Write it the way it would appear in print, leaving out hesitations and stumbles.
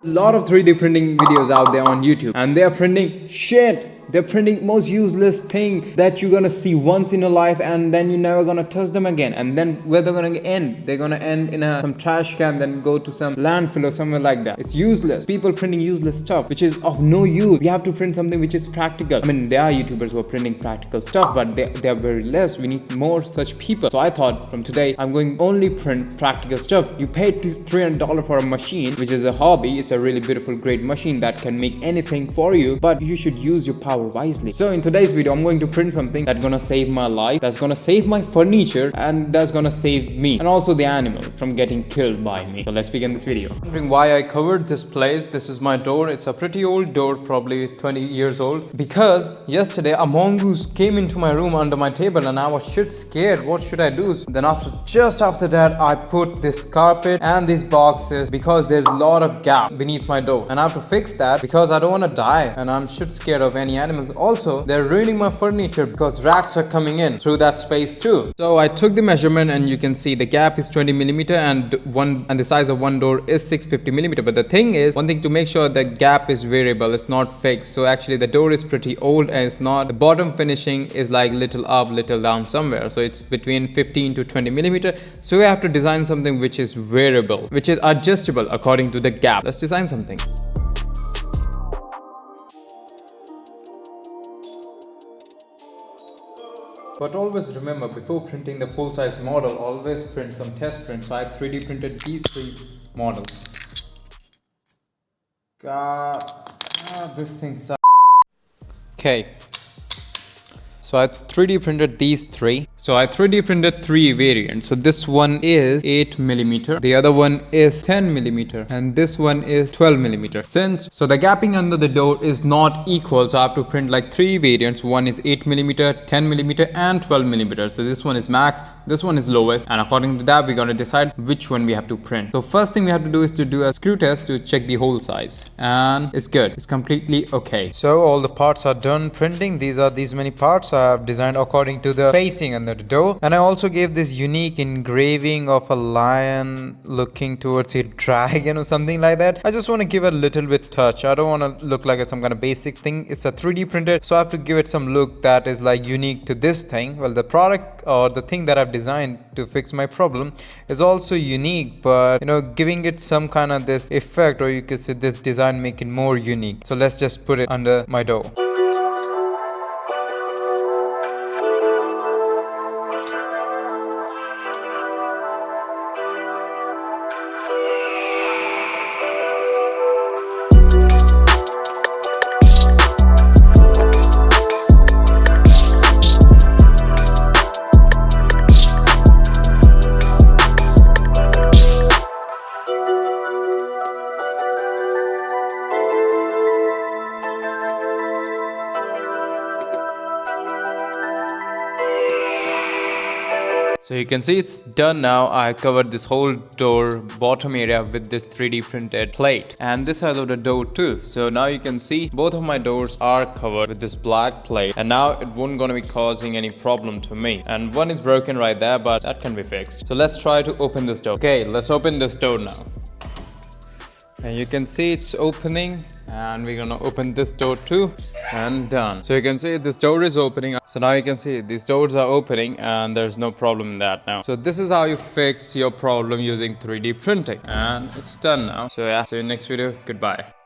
Lot of 3D printing videos out there on YouTube, and they are printing shit. They're printing most useless thing that you're gonna see once in your life, and then you're never gonna touch them again. And then where they're gonna end? They're gonna end in some trash can, then go to some landfill or somewhere like that. It's useless. People printing useless stuff, which is of no use. We have to print something which is practical. I mean, there are YouTubers who are printing practical stuff, but they are very less. We need more such people. So I thought from today, I'm going only print practical stuff. You paid $300 for a machine, which is a hobby. It's a really beautiful, great machine that can make anything for you, but you should use your power wisely. So in today's video, I'm going to print something that's gonna save my life, that's gonna save my furniture, and that's gonna save me and also the animal from getting killed by me. So let's begin this video. Wondering why I covered this place. This is my door. It's a pretty old door, probably 20 years old, because yesterday a mongoose came into my room under my table and I was shit scared. What should I do? Then just after that, I put this carpet and these boxes because there's a lot of gap beneath my door, and I have to fix that because I don't want to die and I'm shit scared of any animals. Also, they're ruining my furniture because rats are coming in through that space too. So I took the measurement, and you can see the gap is 20 millimeter and the size of one door is 650 millimeter. But the thing is, one thing to make sure the gap is variable, it's not fixed. So actually the door is pretty old, and it's not, the bottom finishing is like little up, little down somewhere. So it's between 15 to 20 millimeter. So we have to design something which is variable, which is adjustable according to the gap. Let's design something. But always remember, before printing the full-size model, always print some test prints. So I 3D printed these three models. God, this thing sucks. Okay. So I 3D printed these three. So I 3D printed three variants. So this one is 8 millimeter, the other one is 10 millimeter, and this one is 12 millimeter. So the gapping under the door is not equal, so I have to print like three variants. One is 8 millimeter, 10 millimeter, and 12 millimeter. So this one is max, this one is lowest, and according to that, we're gonna decide which one we have to print. So first thing we have to do is to do a screw test to check the hole size, and it's good. It's completely okay. So all the parts are done printing. These many parts I have designed according to the facing and the door, and I also gave this unique engraving of a lion looking towards a dragon or something like that. I just want to give a little bit touch. I don't want to look like it's some kind of basic thing. It's a 3D printed, so I have to give it some look that is like unique to this thing. Well, the product or the thing that I've designed to fix my problem is also unique, but giving it some kind of this effect, or you could say this design, make it more unique. So let's just put it under my door. So you can see it's done now. I covered this whole door bottom area with this 3D printed plate, and this side of the door too. So now you can see both of my doors are covered with this black plate, and now it won't gonna be causing any problem to me. And one is broken right there, but that can be fixed. So let's try to open this door. Okay, let's open this door now. And you can see it's opening, and we're gonna open this door too, and done. So you can see this door is opening. So now you can see these doors are opening, and there's no problem in that now. So this is how you fix your problem using 3D printing, and it's done now. So yeah, see you in next video. Goodbye.